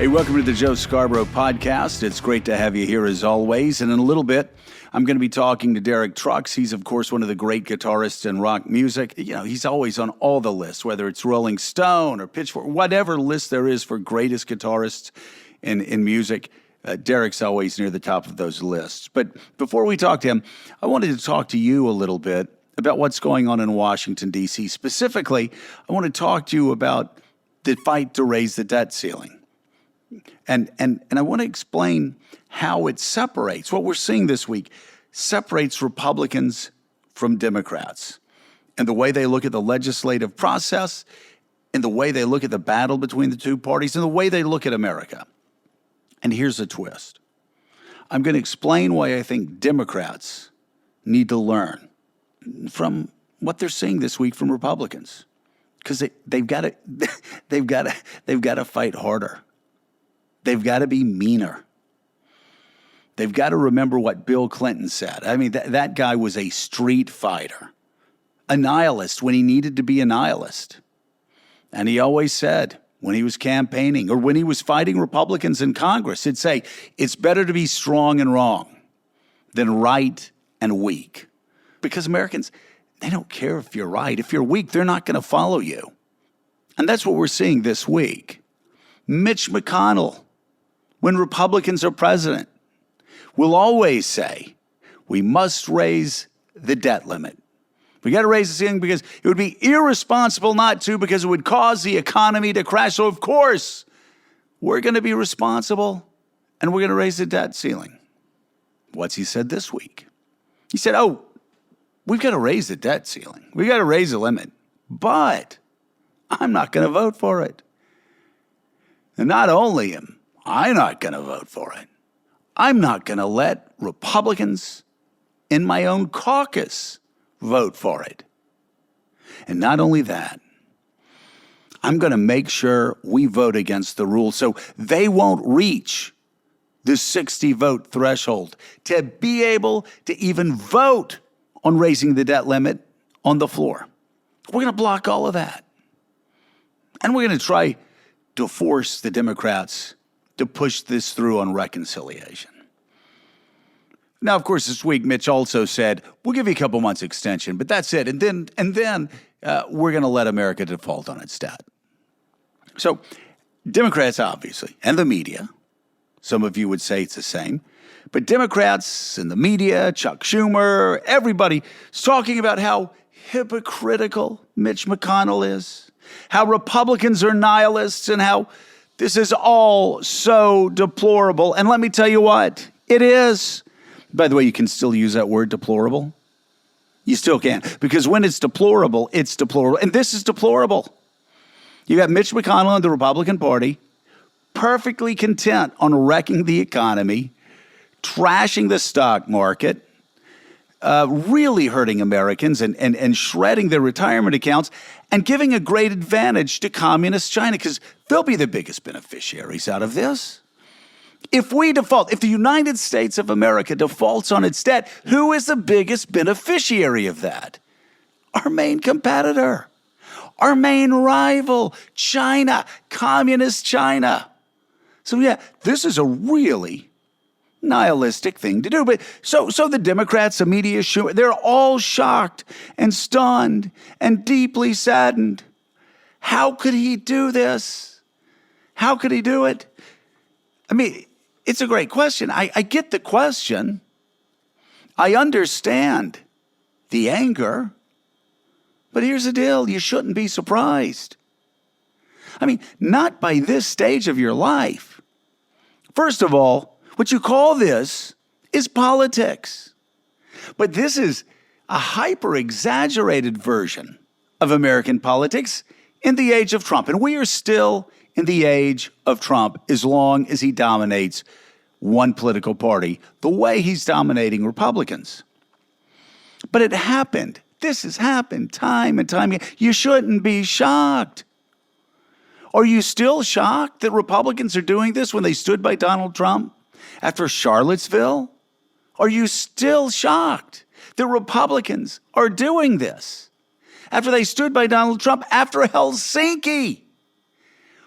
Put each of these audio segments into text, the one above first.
Hey, welcome to the Joe Scarborough podcast. It's great to have you here as always. And in a little bit, I'm going to be talking to Tedeschi Trucks. He's, of course, one of the great guitarists in rock music. You know, he's always on all the lists, whether it's Rolling Stone or Pitchfork, whatever list there is for greatest guitarists in music. Derek's always near the top of those lists. But before we talk to him, I wanted to talk to you a little bit about what's going on in Washington, D.C. Specifically, I want to talk to you about the fight to raise the debt ceiling. And I want to explain how it separates, what we're seeing this week, separates Republicans from Democrats and the way they look at the legislative process and the way they look at the battle between the two parties and the way they look at America. And here's a twist. I'm going to explain why I think Democrats need to learn from what they're seeing this week from Republicans, because they've got to fight harder. They've got to be meaner. They've got to remember what Bill Clinton said. I mean, that guy was a street fighter, a nihilist when he needed to be a nihilist. And he always said when he was campaigning or when he was fighting Republicans in Congress, he'd say, it's better to be strong and wrong than right and weak. Because Americans, they don't care if you're right. If you're weak, they're not going to follow you. And that's what we're seeing this week. Mitch McConnell, when Republicans are president, will always say, we must raise the debt limit. We got to raise the ceiling because it would be irresponsible not to, because it would cause the economy to crash. So, of course, we're going to be responsible and we're going to raise the debt ceiling. What's he said this week? He said, we've got to raise the debt ceiling. We've got to raise the limit, but I'm not going to vote for it. And not only am I not going to vote for it, I'm not going to let Republicans in my own caucus vote for it. And not only that, I'm going to make sure we vote against the rules so they won't reach the 60-vote threshold to be able to even vote on raising the debt limit on the floor. We're going to block all of that. And we're going to try to force the Democrats to push this through on reconciliation. Now, of course, this week, Mitch also said, we'll give you a couple months extension, but that's it. And then we're going to let America default on its debt. So Democrats, obviously, and the media, some of you would say it's the same, but Democrats and the media, Chuck Schumer, everybody is talking about how hypocritical Mitch McConnell is, how Republicans are nihilists, and how this is all so deplorable. And let me tell you what, it is. By the way, you can still use that word deplorable. You still can, because when it's deplorable, it's deplorable. And this is deplorable. You got Mitch McConnell and the Republican Party perfectly content on wrecking the economy, trashing the stock market, really hurting Americans and shredding their retirement accounts and giving a great advantage to communist China, because they'll be the biggest beneficiaries out of this. If we default, if the United States of America defaults on its debt, who is the biggest beneficiary of that? Our main competitor, our main rival, China, communist China. So yeah, this is a really nihilistic thing to do. But so the Democrats, the media, they're all shocked and stunned and deeply saddened. How could he do this? How could he do it? I mean, it's a great question. I get the question. I understand the anger. But here's the deal. You shouldn't be surprised. I mean, not by this stage of your life. First of all, what you call this is politics. But this is a hyper-exaggerated version of American politics in the age of Trump. And we are still in the age of Trump as long as he dominates one political party the way he's dominating Republicans. But it happened. This has happened time and time again. You shouldn't be shocked. Are you still shocked that Republicans are doing this when they stood by Donald Trump after Charlottesville? Are you still shocked that Republicans are doing this after they stood by Donald Trump after Helsinki?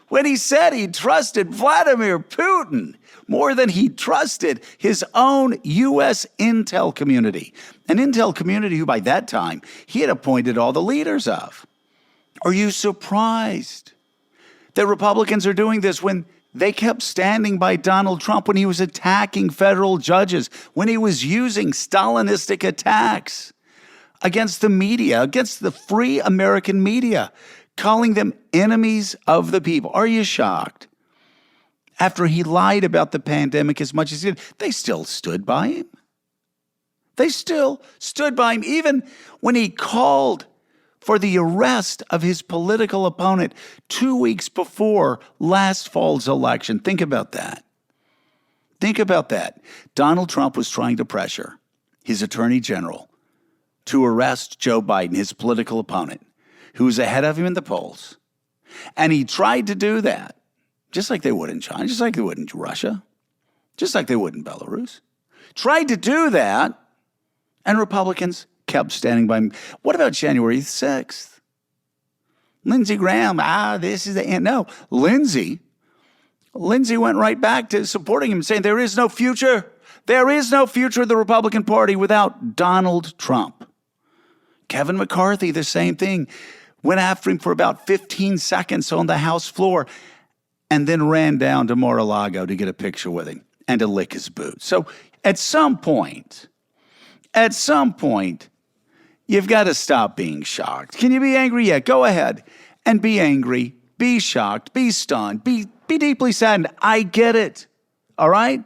when he said he trusted Vladimir Putin more than he trusted his own U.S. intel community, an intel community who by that time he had appointed all the leaders of. Are you surprised that Republicans are doing this when they kept standing by Donald Trump, when he was attacking federal judges, when he was using Stalinistic attacks against the media, against the free American media, calling them enemies of the people? Are you shocked? After he lied about the pandemic as much as he did, they still stood by him. They still stood by him, even when he called for the arrest of his political opponent 2 weeks before last fall's election. Think about that. Think about that. Donald Trump was trying to pressure his attorney general to arrest Joe Biden, his political opponent, who was ahead of him in the polls. And he tried to do that, just like they would in China, just like they would in Russia, just like they would in Belarus. Tried to do that, and Republicans kept standing by him. What about January 6th? Lindsey Graham, this is the end. No, Lindsey went right back to supporting him, saying there is no future. There is no future of the Republican Party without Donald Trump. Kevin McCarthy, the same thing, went after him for about 15 seconds on the House floor and then ran down to Mar-a-Lago to get a picture with him and to lick his boots. So at some point, you've got to stop being shocked. Can you be angry? Yeah, go ahead and be angry, be shocked, be stunned, be deeply saddened. I get it, all right?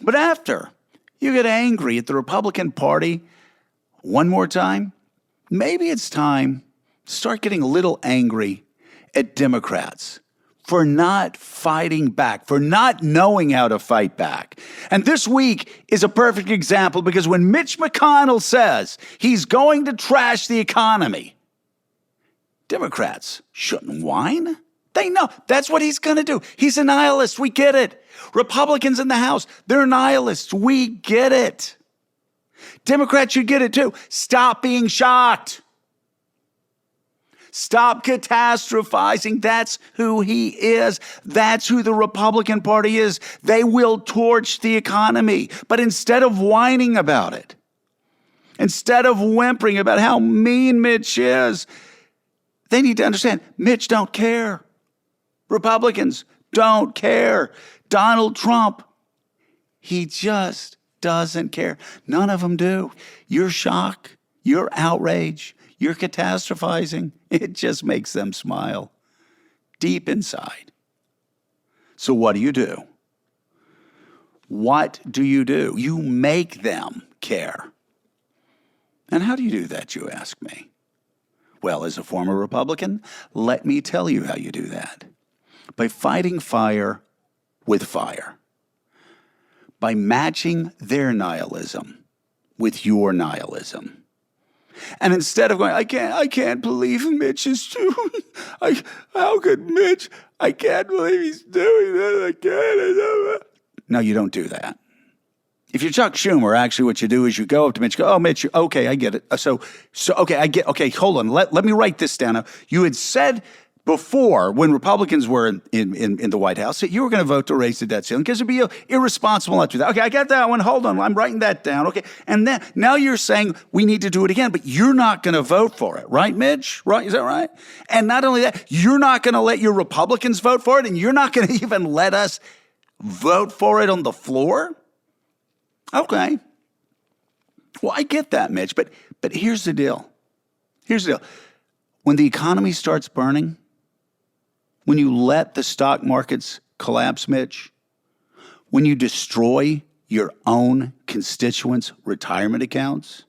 But after you get angry at the Republican Party one more time, maybe it's time to start getting a little angry at Democrats for not fighting back, for not knowing how to fight back. And this week is a perfect example, because when Mitch McConnell says he's going to trash the economy, Democrats shouldn't whine. They know that's what he's going to do. He's a nihilist. We get it. Republicans in the House, they're nihilists. We get it. Democrats should get it too. Stop being shocked. Stop catastrophizing. That's who he is. That's who the Republican Party is. They will torch the economy. But instead of whining about it, instead of whimpering about how mean Mitch is, they need to understand Mitch don't care. Republicans don't care. Donald Trump, he just doesn't care. None of them do. Your shock, your outrage, your catastrophizing, it just makes them smile deep inside. So what do you do? What do? You make them care. And how do you do that, you ask me? Well, as a former Republican, let me tell you how you do that. By fighting fire with fire. By matching their nihilism with your nihilism. And instead of going, I can't believe Mitch is doing, how could Mitch, I can't believe he's doing this, I can't. No, you don't do that. If you're Chuck Schumer, actually what you do is you go up to Mitch, go, oh, Mitch, okay, I get it. Okay, hold on, let me write this down. Now, you had said before, when Republicans were in the White House, that you were going to vote to raise the debt ceiling because it'd be irresponsible not to do that. Okay, I got that one. Hold on, I'm writing that down. Okay, and then now you're saying we need to do it again, but you're not going to vote for it, right, Mitch? Right? Is that right? And not only that, you're not going to let your Republicans vote for it, and you're not going to even let us vote for it on the floor? Okay. Well, I get that, Mitch, but here's the deal. When the economy starts burning, when you let the stock markets collapse, Mitch, when you destroy your own constituents' retirement accounts,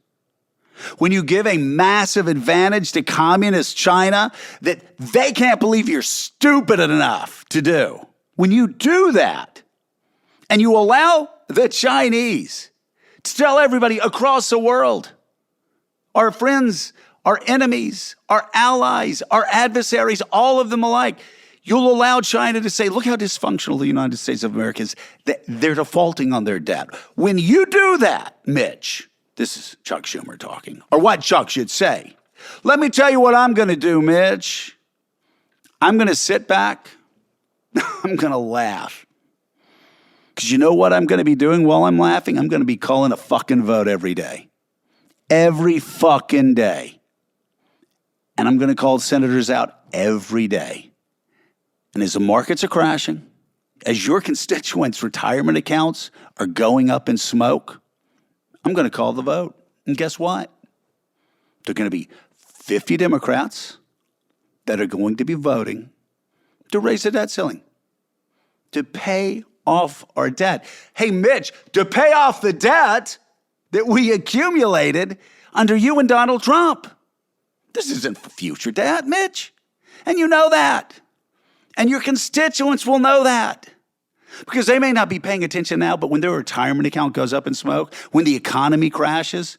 when you give a massive advantage to communist China that they can't believe you're stupid enough to do, when you do that and you allow the Chinese to tell everybody across the world, our friends, our enemies, our allies, our adversaries, all of them alike, you'll allow China to say, look how dysfunctional the United States of America is. They're defaulting on their debt. When you do that, Mitch, this is Chuck Schumer talking, or what Chuck should say. Let me tell you what I'm going to do, Mitch. I'm going to sit back. I'm going to laugh. Because you know what I'm going to be doing while I'm laughing? I'm going to be calling a fucking vote every day. Every fucking day. And I'm going to call senators out every day. And as the markets are crashing, as your constituents' retirement accounts are going up in smoke, I'm going to call the vote. And guess what? There are going to be 50 Democrats that are going to be voting to raise the debt ceiling, to pay off our debt. Hey, Mitch, to pay off the debt that we accumulated under you and Donald Trump. This isn't future debt, Mitch. And you know that. And your constituents will know that. Because they may not be paying attention now, but when their retirement account goes up in smoke, when the economy crashes,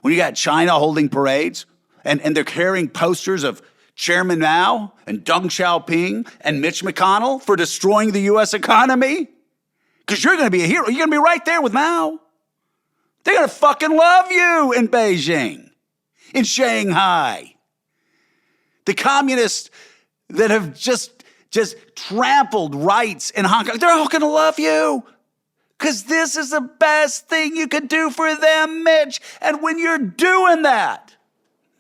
when you got China holding parades, and they're carrying posters of Chairman Mao and Deng Xiaoping and Mitch McConnell for destroying the U.S. economy, because you're going to be a hero. You're going to be right there with Mao. They're going to fucking love you in Beijing, in Shanghai. The communists that have just trampled rights in Hong Kong, they're all going to love you. Because this is the best thing you could do for them, Mitch. And when you're doing that,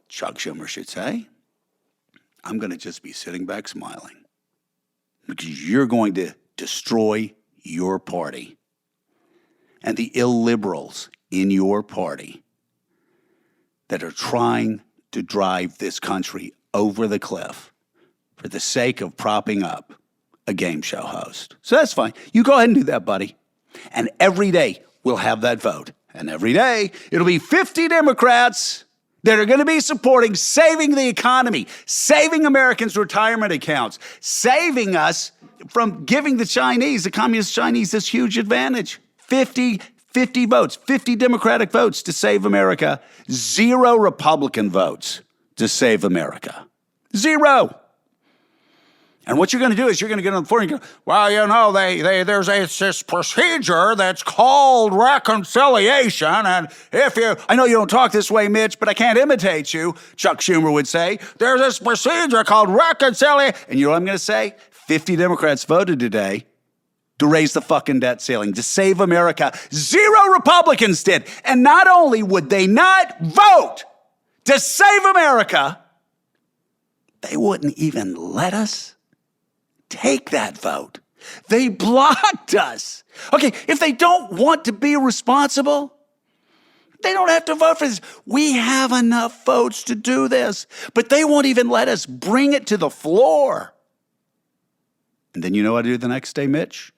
Chuck Schumer should say, I'm going to just be sitting back smiling. Because you're going to destroy your party. And the illiberals in your party that are trying to drive this country over the cliff for the sake of propping up a game show host. So that's fine. You go ahead and do that, buddy. And every day we'll have that vote. And every day it'll be 50 Democrats that are going to be supporting saving the economy, saving Americans' retirement accounts, saving us from giving the Chinese, the communist Chinese, this huge advantage. 50 votes, 50 Democratic votes to save America, 0 Republican votes to save America. 0. And what you're going to do is you're going to get on the floor and go, well, you know, there's this procedure that's called reconciliation. And I know you don't talk this way, Mitch, but I can't imitate you, Chuck Schumer would say. There's this procedure called reconciliation. And you know what I'm going to say? 50 Democrats voted today to raise the fucking debt ceiling, to save America. 0 Republicans did. And not only would they not vote to save America, they wouldn't even let us take that vote. They blocked us. Okay, if they don't want to be responsible, they don't have to vote for this. We have enough votes to do this, but they won't even let us bring it to the floor. And then you know what I do the next day, Mitch?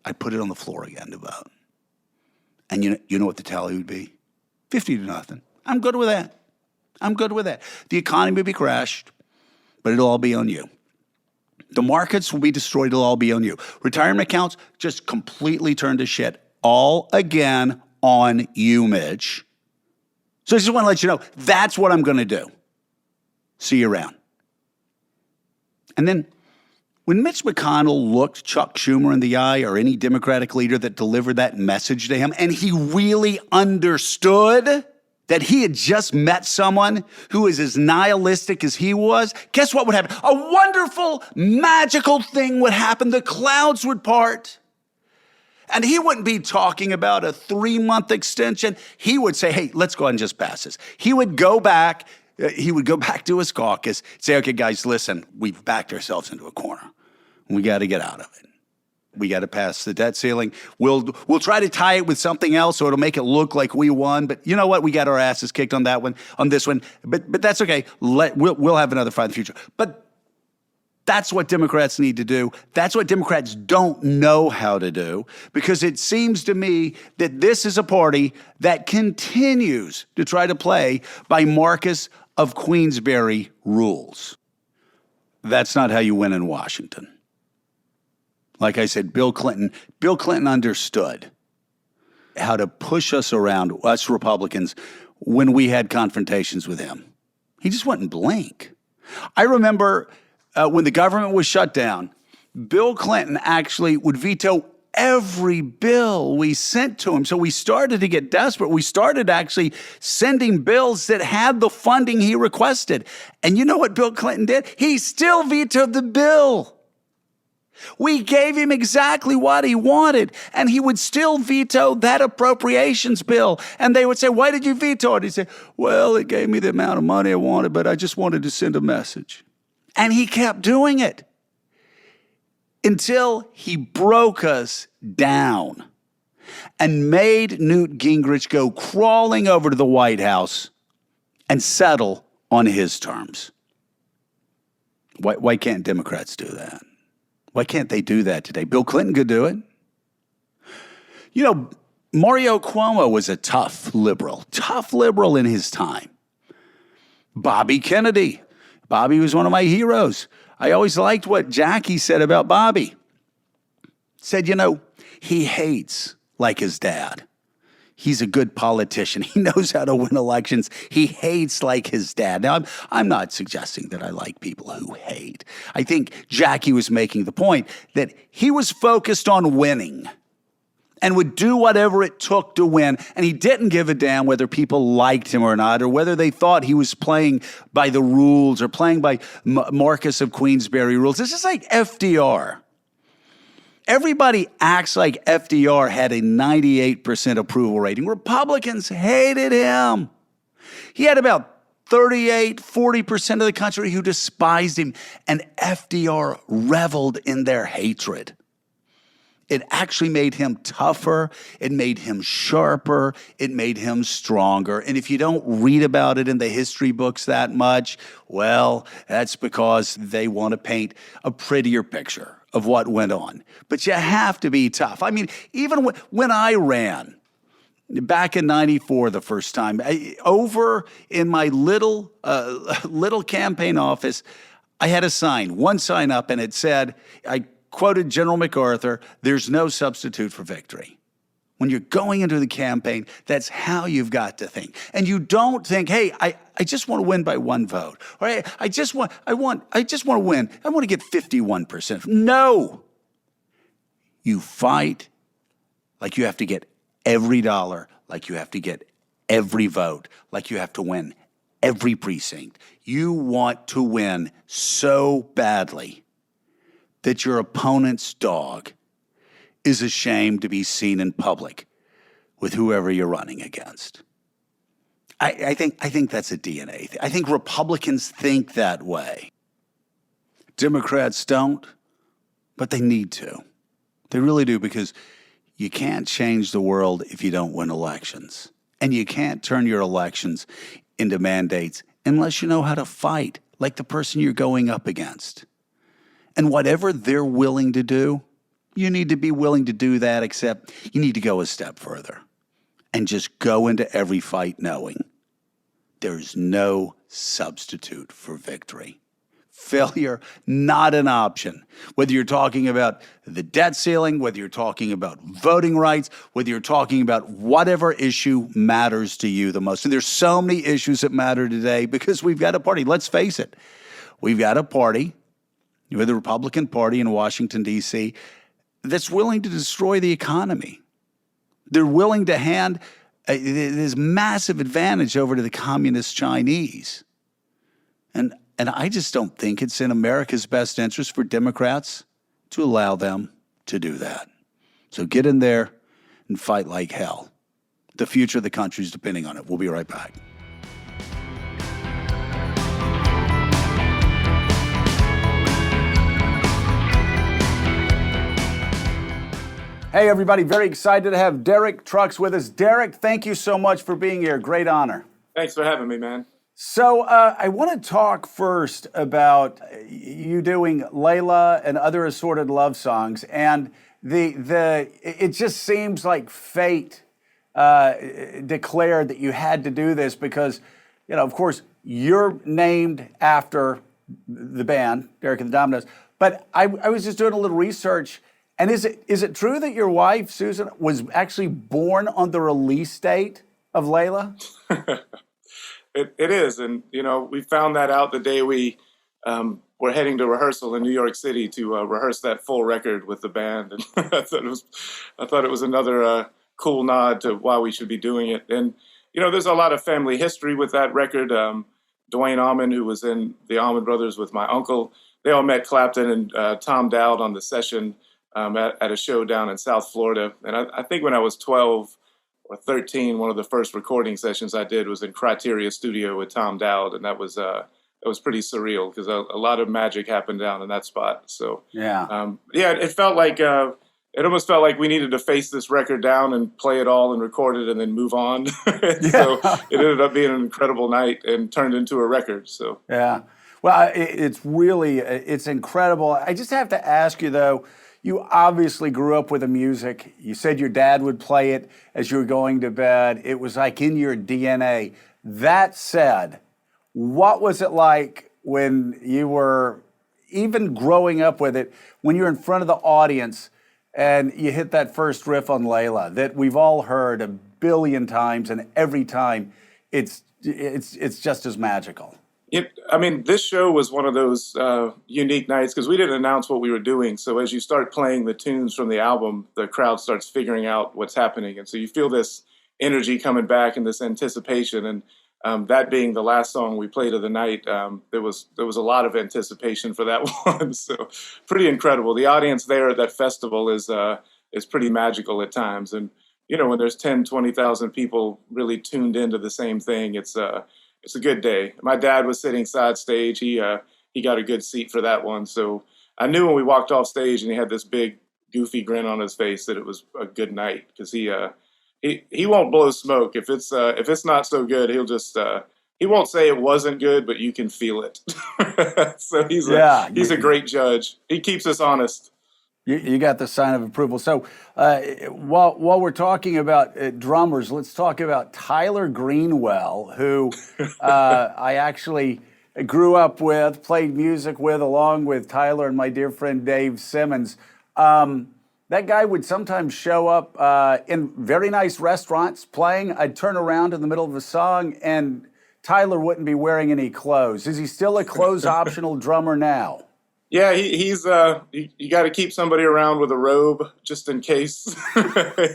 I put it on the floor again to vote. And you know what the tally would be? 50-0. I'm good with that. I'm good with that. The economy will be crashed, but it'll all be on you. The markets will be destroyed. It'll all be on you. Retirement accounts just completely turned to shit. All again on you, Mitch. So I just want to let you know, that's what I'm going to do. See you around. And then when Mitch McConnell looked Chuck Schumer in the eye, or any Democratic leader that delivered that message to him, and he really understood that he had just met someone who was as nihilistic as he was, guess what would happen? A wonderful, magical thing would happen. The clouds would part. And he wouldn't be talking about a 3-month extension. He would say, hey, let's go ahead and just pass this. He would go back to his caucus, say, okay, guys, listen, we've backed ourselves into a corner. We got to get out of it. We got to pass the debt ceiling. We'll try to tie it with something else so it'll make it look like we won. But you know what? We got our asses kicked on that one, on this one. But that's okay. We'll have another fight in the future. But that's what Democrats need to do. That's what Democrats don't know how to do, because it seems to me that this is a party that continues to try to play by Marcus of Queensberry rules. That's not how you win in Washington. Like I said, Bill Clinton understood how to push us around, us Republicans, when we had confrontations with him. He just wouldn't blink. I remember when the government was shut down, Bill Clinton actually would veto every bill we sent to him. So we started to get desperate. We started actually sending bills that had the funding he requested. And you know what Bill Clinton did? He still vetoed the bill. We gave him exactly what he wanted, and he would still veto that appropriations bill. And they would say, why did you veto it? He'd say, well, it gave me the amount of money I wanted, but I just wanted to send a message. And he kept doing it until he broke us down and made Newt Gingrich go crawling over to the White House and settle on his terms. Why can't Democrats do that? Why can't they do that today? Bill Clinton could do it. You know, Mario Cuomo was a tough liberal in his time. Bobby Kennedy. Bobby was one of my heroes. I always liked what Jackie said about Bobby. Said, you know, he hates like his dad. He's a good politician. He knows how to win elections. He hates like his dad. Now, I'm not suggesting that I like people who hate. I think Jackie was making the point that he was focused on winning and would do whatever it took to win. And he didn't give a damn whether people liked him or not, or whether they thought he was playing by the rules or playing by Marcus of Queensberry rules. This is like FDR. Everybody acts like FDR had a 98% approval rating. Republicans hated him. He had about 40% of the country who despised him, and FDR reveled in their hatred. It actually made him tougher. It made him sharper. It made him stronger. And if you don't read about it in the history books that much, well, that's because they want to paint a prettier picture of what went on. But you have to be tough. I mean, even when I ran back in 94 the first time, over in my little campaign office, I had a sign, one sign up, and it said, I quoted General MacArthur, "There's no substitute for victory." When you're going into the campaign, that's how you've got to think. And you don't think, hey, I just want to win by one vote. Or I just want to win. I want to get 51%. No. You fight like you have to get every dollar, like you have to get every vote, like you have to win every precinct. You want to win so badly that your opponent's dog is ashamed to be seen in public with whoever you're running against. I think that's a DNA thing. I think Republicans think that way. Democrats don't, but they need to. They really do, because you can't change the world if you don't win elections. And you can't turn your elections into mandates unless you know how to fight like the person you're going up against. And whatever they're willing to do, you need to be willing to do that, except you need to go a step further and just go into every fight knowing there's no substitute for victory. Failure, not an option. Whether you're talking about the debt ceiling, whether you're talking about voting rights, whether you're talking about whatever issue matters to you the most. And there's so many issues that matter today because we've got a party. Let's face it. We've got a party with the Republican Party in Washington, D.C., that's willing to destroy the economy. They're willing to hand this massive advantage over to the communist Chinese. And I just don't think it's in America's best interest for Democrats to allow them to do that. So get in there and fight like hell. The future of the country is depending on it. We'll be right back. Hey, everybody. Very excited to have Derek Trucks with us. Derek, thank you so much for being here. Great honor. Thanks for having me, man. So I want to talk first about you doing Layla and other assorted love songs. And it just seems like fate declared that you had to do this because, of course, you're named after the band, Derek and the Dominoes. But I was just doing a little research. And is it true that your wife, Susan, was actually born on the release date of Layla? It is. And, we found that out the day we we're heading to rehearsal in New York City to rehearse that full record with the band, and I thought it was another cool nod to why we should be doing it. And there's a lot of family history with that record. Dwayne Allman, who was in the Allman Brothers with my uncle, they all met Clapton and Tom Dowd on the session at a show down in South Florida. And I think when I was 12 or 13, one of the first recording sessions I did was in Criteria Studio with Tom Dowd, and that was pretty surreal because a lot of magic happened down in that spot. So it felt like it almost felt like we needed to face this record down and play it all and record it and then move on. So it ended up being an incredible night and turned into a record. So yeah, well, it's incredible. I just have to ask you though. You obviously grew up with the music. You said your dad would play it as you were going to bed. It was like in your DNA. That said, what was it like when you were even growing up with it, when you're in front of the audience and you hit that first riff on Layla that we've all heard a billion times, and every time it's just as magical? This show was one of those unique nights because we didn't announce what we were doing. So as you start playing the tunes from the album, the crowd starts figuring out what's happening. And so you feel this energy coming back and this anticipation. And that being the last song we played of the night, there was a lot of anticipation for that one. So pretty incredible. The audience there at that festival is pretty magical at times. And, when there's 10, 20,000 people really tuned into the same thing, it's a good day. My dad was sitting side stage. He got a good seat for that one. So I knew when we walked off stage and he had this big goofy grin on his face that it was a good night because he won't blow smoke. If it's not so good, he'll just he won't say it wasn't good, but you can feel it. So he's a great judge. He keeps us honest. You got the sign of approval. So while we're talking about drummers, let's talk about Tyler Greenwell, who I actually grew up with, played music with, along with Tyler and my dear friend Dave Simmons. That guy would sometimes show up in very nice restaurants playing. I'd turn around in the middle of a song and Tyler wouldn't be wearing any clothes. Is he still a clothes optional drummer now? Yeah, he's you got to keep somebody around with a robe just in case.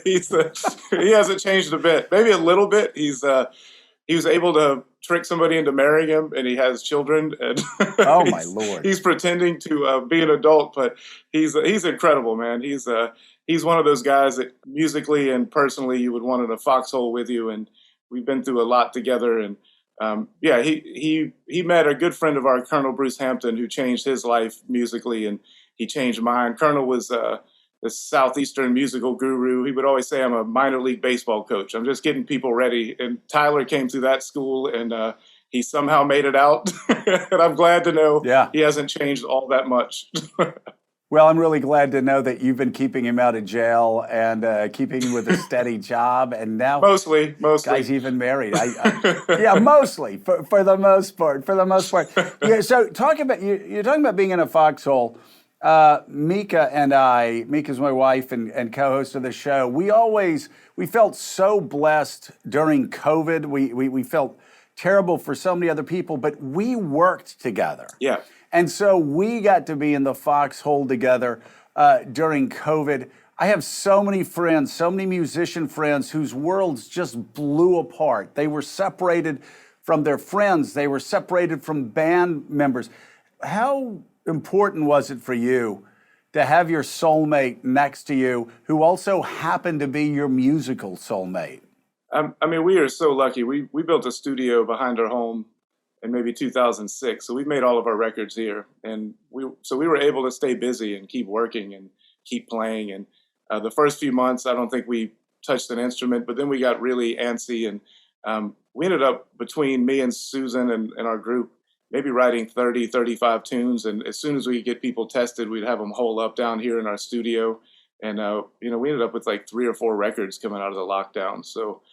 He hasn't changed a bit, maybe a little bit. He was able to trick somebody into marrying him, and he has children. And oh my Lord, he's pretending to be an adult, but he's incredible, man. He's one of those guys that musically and personally you would want in a foxhole with you, and we've been through a lot together. And he met a good friend of ours, Colonel Bruce Hampton, who changed his life musically, and he changed mine. Colonel was the Southeastern musical guru. He would always say, I'm a minor league baseball coach. I'm just getting people ready. And Tyler came through that school, and he somehow made it out. And I'm glad to know he hasn't changed all that much. Well, I'm really glad to know that you've been keeping him out of jail and keeping him with a steady job, and now mostly, guy's even married. Yeah, mostly for the most part. Yeah. So you're talking about being in a foxhole. Mika's my wife and co-host of the show. We felt so blessed during COVID. We felt terrible for so many other people, but we worked together. Yeah. And so we got to be in the foxhole together during COVID. I have so many friends, so many musician friends whose worlds just blew apart. They were separated from their friends. They were separated from band members. How important was it for you to have your soulmate next to you who also happened to be your musical soulmate? We are so lucky. We built a studio behind our home in maybe 2006. So we made all of our records here. And we were able to stay busy and keep working and keep playing. And the first few months, I don't think we touched an instrument, but then we got really antsy. And we ended up, between me and Susan and our group, maybe writing 30, 35 tunes. And as soon as we get people tested, we'd have them hole up down here in our studio. And, we ended up with like 3 or 4 records coming out of the lockdown. So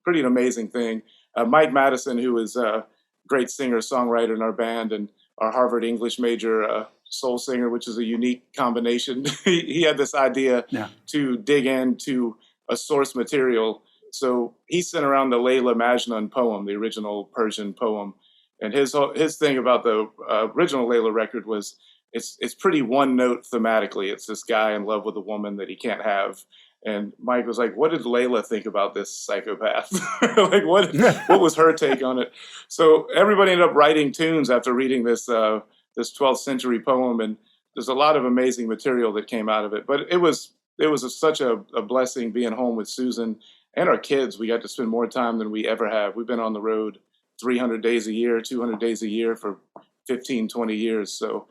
pretty an amazing thing. Mike Madison, who is a great singer-songwriter in our band and our Harvard English major soul singer, which is a unique combination. He had this idea to dig into a source material. So he sent around the Layla Majnun poem, the original Persian poem, And his thing about the original Layla record was it's pretty one note thematically. It's this guy in love with a woman that he can't have. And Mike was like, "What did Layla think about this psychopath? Like, what was her take on it?" So everybody ended up writing tunes after reading this 12th century poem, and there's a lot of amazing material that came out of it. But it was such a blessing being home with Susan and our kids. We got to spend more time than we ever have. We've been on the road 300 days a year, 200 days a year for 15, 20 years. So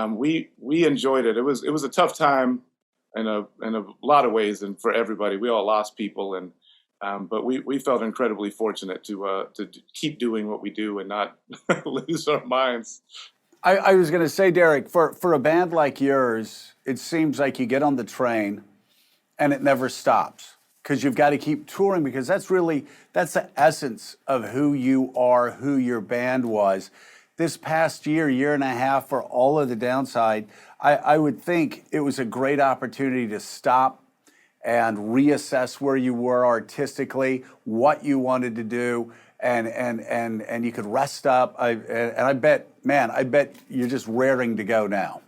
we enjoyed it. It was a tough time in a lot of ways, and for everybody. We all lost people, and but we felt incredibly fortunate to keep doing what we do and not lose our minds. I was going to say, Derek, for a band like yours, it seems like you get on the train and it never stops because you've got to keep touring, because that's the essence of who you are, who your band was. This past year and a half, for all of the downside, I would think it was a great opportunity to stop and reassess where you were artistically, what you wanted to do, and you could rest up. I bet you're just raring to go now.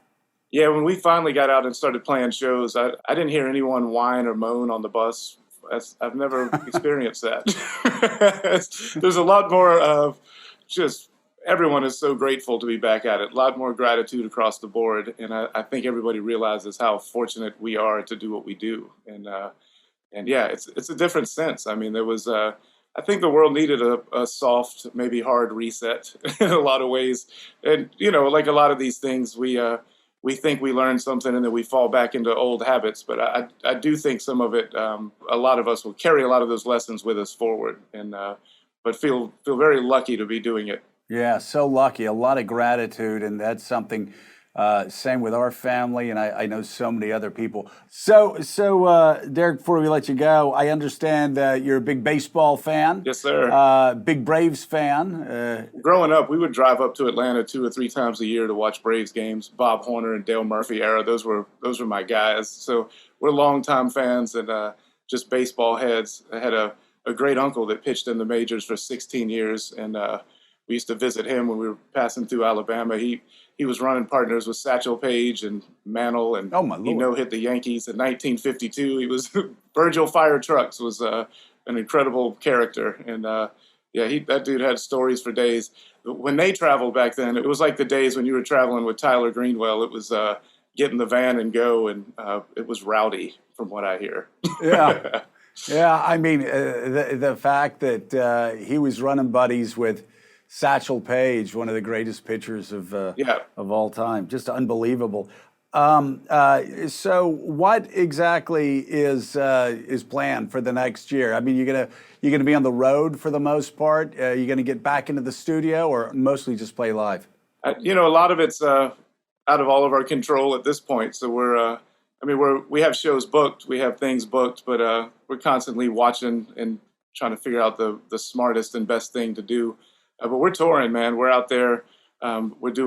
Yeah, when we finally got out and started playing shows, I didn't hear anyone whine or moan on the bus. I've never experienced that. There's a lot more of just everyone is so grateful to be back at it. A lot more gratitude across the board, and I think everybody realizes how fortunate we are to do what we do. And yeah, it's a different sense. I mean, there was I think the world needed a soft, maybe hard reset in a lot of ways. And like a lot of these things, we think we learned something and then we fall back into old habits. But I do think some of it, a lot of us will carry a lot of those lessons with us forward, and but feel very lucky to be doing it. Yeah, so lucky. A lot of gratitude, and that's something. Same with our family, and I know so many other people. So Derek, before we let you go, I understand you're a big baseball fan. Yes, sir. Big Braves fan. Growing up, we would drive up to Atlanta 2 or 3 times a year to watch Braves games. Bob Horner and Dale Murphy era; those were my guys. So we're longtime fans and just baseball heads. I had a great uncle that pitched in the majors for 16 years, and we used to visit him when we were passing through Alabama. He was running partners with Satchel Paige and Mantle, and Oh my Lord. he no-hit the Yankees in 1952. He was Virgil Fire Trucks was an incredible character, and that dude had stories for days. When they traveled back then, it was like the days when you were traveling with Tyler Greenwell. It was get in the van and go, and it was rowdy, from what I hear. Yeah, yeah. I mean, the fact that he was running buddies with Satchel Paige, one of the greatest pitchers of all time, just unbelievable. So, what exactly is planned for the next year? I mean, you're gonna be on the road for the most part. You're gonna get back into the studio, or mostly just play live? A lot of it's out of all of our control at this point. So we have shows booked, we have things booked, but we're constantly watching and trying to figure out the smartest and best thing to do. But we're touring, man. We're out there. We're doing